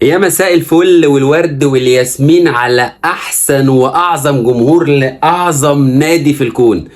يا مساء الفل والورد والياسمين على احسن واعظم جمهور لاعظم نادي في الكون.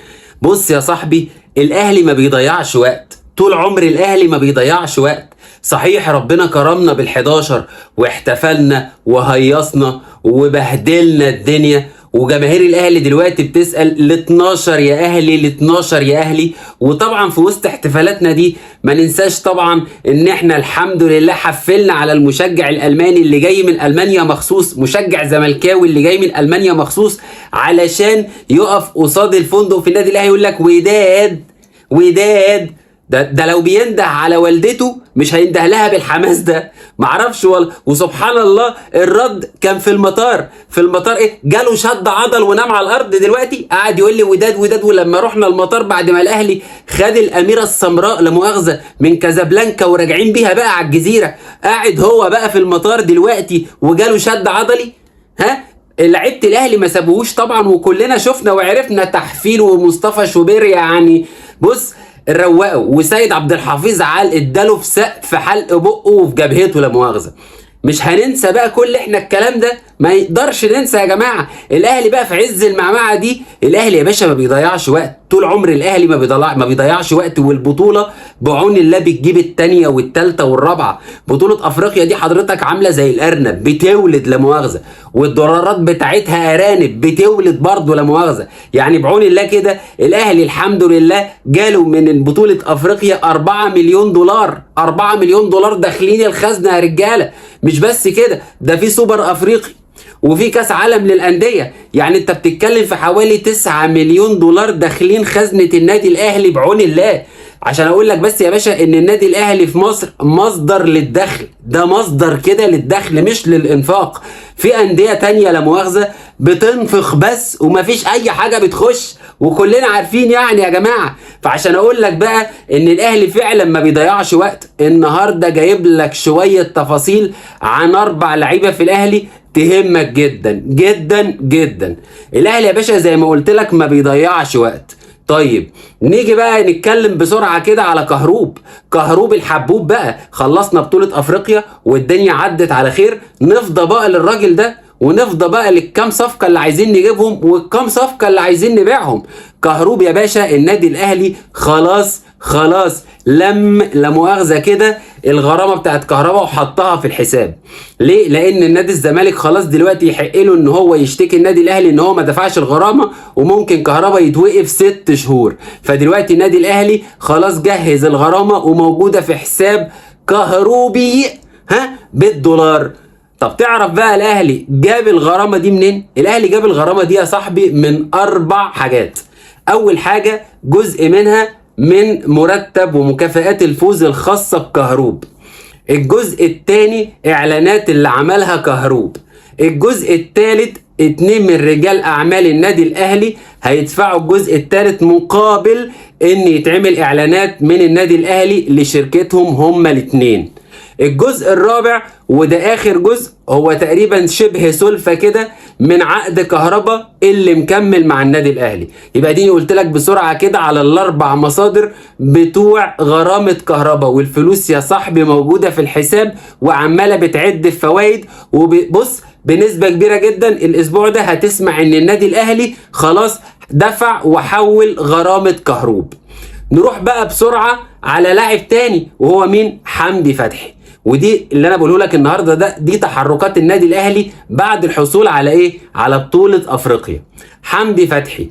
بص يا صاحبي، الاهلي ما بيضيعش وقت، طول عمر الاهلي ما بيضيعش وقت. صحيح ربنا كرمنا بال11 واحتفلنا وهيصنا وبهدلنا الدنيا، وجماهير الاهلي دلوقتي بتسأل ال12 يا اهلي، ال12 يا اهلي. وطبعا في وسط احتفالاتنا دي ما ننساش طبعا ان احنا الحمد لله حفلنا على المشجع الالماني اللي جاي من المانيا مخصوص، مشجع زملكاوي اللي جاي من المانيا مخصوص علشان يقف قصاد الفندق في النادي الاهلي يقول لك وداد وداد. ده لو بينده على والدته مش هينده لها بالحماس ده، معرفش والله. وسبحان الله الرد كان في المطار، ايه، جاله شد عضل ونام على الارض، دلوقتي قاعد يقول لي وداد وداد. ولما رحنا المطار بعد ما الاهلي خد الاميره السمراء لا مؤاخذه من كازابلانكا وراجعين بيها بقى على الجزيره، قاعد هو بقى في المطار دلوقتي وجاله شد عضلي. ها، لعيبه الاهلي ما سابوهوش طبعا، وكلنا شفنا وعرفنا تحفيل ومصطفى شوبير يعني. بص، الرواقه وسيد عبد الحفيظ اداله في سقف حلق بقه وفي جبهته لا مؤاخذه. مش هننسى بقى كل احنا الكلام ده، ما يقدرش ننسى يا جماعه. الاهلي بقى في عز المعمعه دي، الاهلي يا باشا ما بيضيعش وقت، طول عمر الاهلي ما بيضيعش وقت. والبطوله بعون الله بتجيب الثانيه والثالثه والرابعه. بطوله افريقيا دي حضرتك عامله زي الارنب بتولد لا مؤاخذه، والدولارات بتاعتها ارانب بتولد برضه لا مؤاخذه. يعني بعون الله كده الاهلي الحمد لله جاله من بطوله افريقيا 4 مليون دولار، 4 مليون دولار داخلين الخزنه يا رجاله. مش بس كده، ده في سوبر افريقي وفي كاس عالم للانديه. يعني انت بتتكلم في حوالي 9 مليون دولار داخلين خزنه النادي الاهلي بعون الله. عشان اقول لك بس يا باشا ان النادي الاهلي في مصر مصدر للدخل، ده مصدر كده للدخل مش للانفاق. في انديه تانية لا مؤاخذه بتنفخ بس ومفيش اي حاجه بتخش، وكلنا عارفين يعني يا جماعه. فعشان اقول لك بقى ان الاهلي فعلا ما بيضيعش وقت، النهارده جايب لك شويه تفاصيل عن 4 لعيبه في الاهلي تهمك جدا جدا جدا. الاهلي يا باشا زي ما قلت لك ما بيضيعش وقت. طيب نيجي بقى نتكلم بسرعة كده على كهروب الحبوب. بقى خلصنا بطولة افريقيا والدنيا عدت على خير، نفضى بقى للراجل ده ونفضى بقى للكام صفقة اللي عايزين نجيبهم والكام صفقة اللي عايزين نبيعهم. كهروب يا باشا النادي الاهلي خلاص لم لا مؤاخذة كده الغرامة بتاعت كهربا وحطها في الحساب. ليه؟ لان النادي الزمالك خلاص دلوقتي يحق له ان هو يشتكي النادي الاهلي ان هو ما دفعش الغرامة، وممكن كهربا يتوقف 6 شهور. فدلوقتي النادي الاهلي خلاص جهز الغرامة وموجودة في حساب كهروبي بالدولار. طب تعرف بقى الاهلي جاب الغرامة دي منين؟ الاهلي جاب الغرامة دي يا صاحبي من 4 حاجات. اول حاجة جزء منها من مرتب ومكافآت الفوز الخاصة بكهروب. الجزء الثاني اعلانات اللي عملها كهروب. الجزء الثالث 2 من رجال اعمال النادي الاهلي هيدفعوا الجزء الثالث مقابل ان يتعمل اعلانات من النادي الاهلي لشركتهم هما الاثنين. الجزء الرابع وده اخر جزء هو تقريبا شبه سلفة كده من عقد كهربا اللي مكمل مع النادي الاهلي. يبقى دي قلت لك بسرعة كده على ال4 مصادر بتوع غرامة كهربا، والفلوس يا صاحبي موجودة في الحساب وعمالة بتعد الفوائد. وبص بنسبة كبيرة جدا الاسبوع ده هتسمع ان النادي الاهلي خلاص دفع وحول غرامة كهروب. نروح بقى بسرعة على لاعب تاني وهو مين؟ حمدي فتحي. ودي اللي انا بقوله لك النهارده دي تحركات النادي الاهلي بعد الحصول على ايه؟ على بطولة افريقيا. حمدي فتحي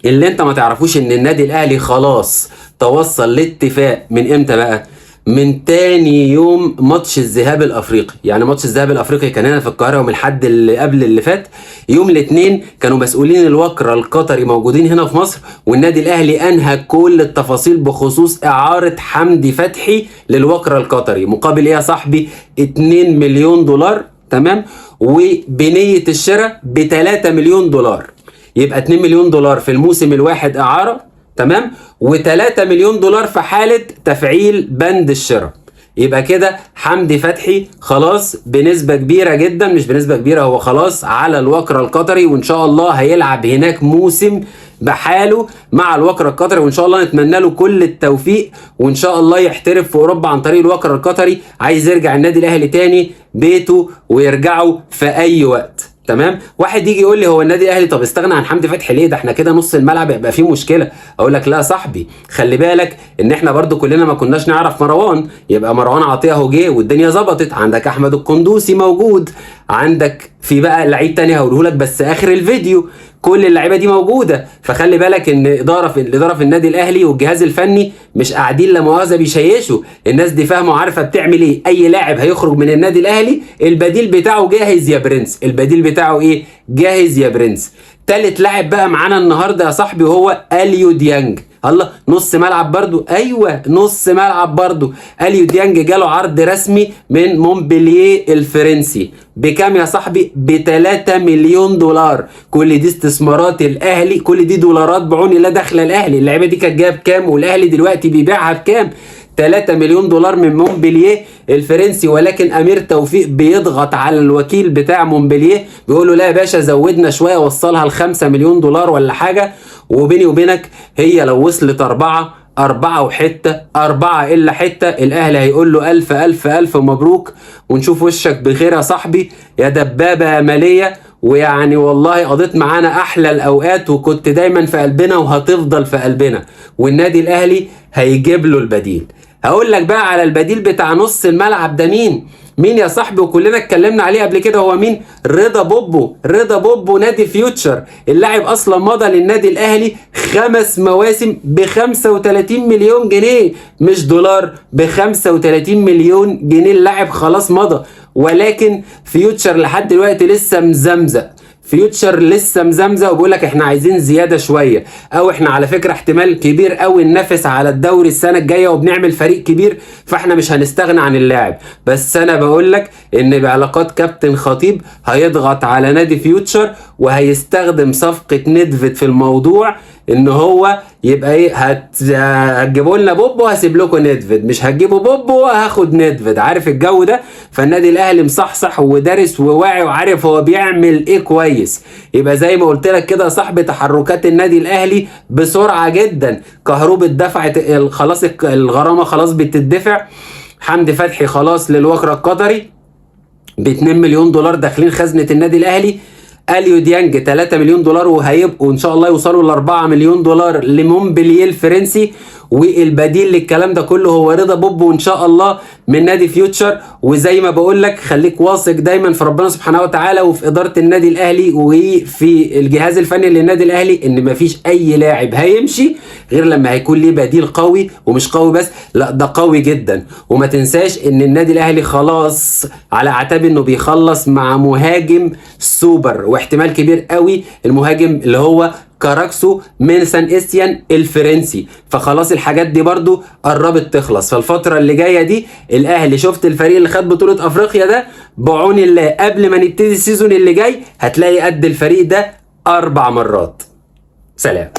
اللي انت ما تعرفوش ان النادي الاهلي خلاص توصل لاتفاق من امتى بقى؟ من تاني يوم ماتش الذهاب الافريقي. يعني ماتش الذهاب الافريقي كان هنا في القاهره يوم الاحد اللي قبل اللي فات. يوم الاثنين كانوا مسؤولين الوكر القطري موجودين هنا في مصر، والنادي الاهلي انهى كل التفاصيل بخصوص اعاره حمدي فتحي للوكر القطري مقابل ايه يا صاحبي؟ 2 مليون دولار. تمام، وبنيه الشراء ب3 مليون دولار. يبقى 2 مليون دولار في الموسم الواحد اعاره، تمام، و3 مليون دولار في حالة تفعيل بند الشراء. يبقى كده حمدي فتحي خلاص بنسبة كبيرة جدا، مش بنسبة كبيرة، هو خلاص على الوكر القطري، وان شاء الله هيلعب هناك موسم بحاله مع الوكر القطري، وان شاء الله نتمنى له كل التوفيق، وان شاء الله يحترف في اوروبا عن طريق الوكر القطري. عايز يرجع النادي الاهلي تاني بيته ويرجعوا في اي وقت. تمام. واحد يجي يقول لي هو النادي الاهلي طب استغنى عن حمدي فتحي ليه؟ ده احنا كده نص الملعب يبقى فيه مشكله. اقول لك لا يا صاحبي، خلي بالك ان احنا برضو كلنا ما كناش نعرف مروان، يبقى مروان عطيه اهو جه والدنيا ظبطت. عندك احمد القندوسي موجود، عندك في بقى لعيب تاني هقوله لك بس اخر الفيديو. كل اللعيبه دي موجوده، فخلي بالك ان الاداره في النادي الاهلي والجهاز الفني مش قاعدين لا مؤاخذه بيشيشوا، الناس دي فاهمه وعارفه بتعمل ايه. اي لاعب هيخرج من النادي الاهلي البديل بتاعه جاهز يا برنس، البديل بتاعه ايه؟ جاهز يا برنس. تالت لاعب بقى معانا النهارده يا صاحبي وهو اليو ديانج. الله، نص ملعب برضو، ايوه نص ملعب برضو. اليو ديانج جاله عرض رسمي من مونبلييه الفرنسي بكام يا صاحبي؟ ب3 مليون دولار. كل دي استثمارات الاهلي، كل دي دولارات بعون لا دخل الاهلي. اللعيبه دي كانت جايه بكام والاهلي دلوقتي بيبيعها بكام؟ 3 مليون دولار من مونبلييه الفرنسي. ولكن امير توفيق بيضغط على الوكيل بتاع مونبلييه بيقول له لا يا باشا زودنا شويه، وصلها ل5 مليون دولار ولا حاجه. وبيني وبينك هي لو وصلت 4 وحته، 4 الا حته، الاهلي هيقول له الف الف الف مبروك ونشوف وشك بخير يا صاحبي يا دبابه ماليه. ويعني والله قضيت معانا احلى الاوقات وكنت دايما في قلبنا وهتفضل في قلبنا، والنادي الاهلي هيجيب له البديل. هقول لك بقى على البديل بتاع نص الملعب ده مين يا صاحبي، وكلنا اتكلمنا عليه قبل كده. هو مين؟ رضا بوبو. رضا بوبو نادي فيوتشر. اللاعب اصلا مضى للنادي الاهلي 5 مواسم ب35 مليون جنيه، مش دولار، ب35 مليون جنيه. اللاعب خلاص مضى، ولكن فيوتشر لحد دلوقتي لسه مزمزق. فيوتشر لسه مزمزق وبيقول لك احنا عايزين زياده شويه، او احنا على فكره احتمال كبير قوي ننافس على الدوري السنه الجايه وبنعمل فريق كبير، فاحنا مش هنستغنى عن اللاعب. بس انا بقول لك ان بعلاقات كابتن خطيب هيضغط على نادي فيوتشر وهيستخدم صفقه ندفد في الموضوع، ان هو يبقى ايه، هتجيبوا لنا بوبو هسيب لكم ندفد، مش هتجيبوا بوبو هاخد ندفد. عارف الجو ده؟ فالنادي الاهلي مصحصح ودارس وواعي وعارف هو بيعمل ايه كويس. يبقى زي ما قلت لك كده يا صاحبي، تحركات النادي الاهلي بسرعه جدا. كهروب اتدفعت خلاص، الغرامه خلاص بتدفع. حمدي فتحي خلاص للوكر القطري ب2 مليون دولار داخلين خزنه النادي الاهلي. اليو ديانج 3 مليون دولار، وهيبقوا ان شاء الله يوصلوا ل4 مليون دولار لمونبلييه الفرنسي. والبديل للكلام ده كله هو رضا بوبو ان شاء الله من نادي فيوتشر. وزي ما بقول لك خليك واثق دايما في ربنا سبحانه وتعالى وفي اداره النادي الاهلي وفي الجهاز الفني للنادي الاهلي، ان مفيش اي لاعب هيمشي غير لما هيكون ليه بديل قوي، ومش قوي بس، لا ده قوي جدا. وما تنساش ان النادي الاهلي خلاص على اعتاب انه بيخلص مع مهاجم سوبر، واحتمال كبير قوي المهاجم اللي هو كاراكسو من سان استيان الفرنسي. فخلاص الحاجات دي برضو قربت تخلص. فالفترة اللي جاية دي الاهلي، شفت الفريق اللي خد بطولة افريقيا ده، بعون الله قبل ما نبتدي السيزون اللي جاي هتلاقي قد الفريق ده 4 مرات. سلام.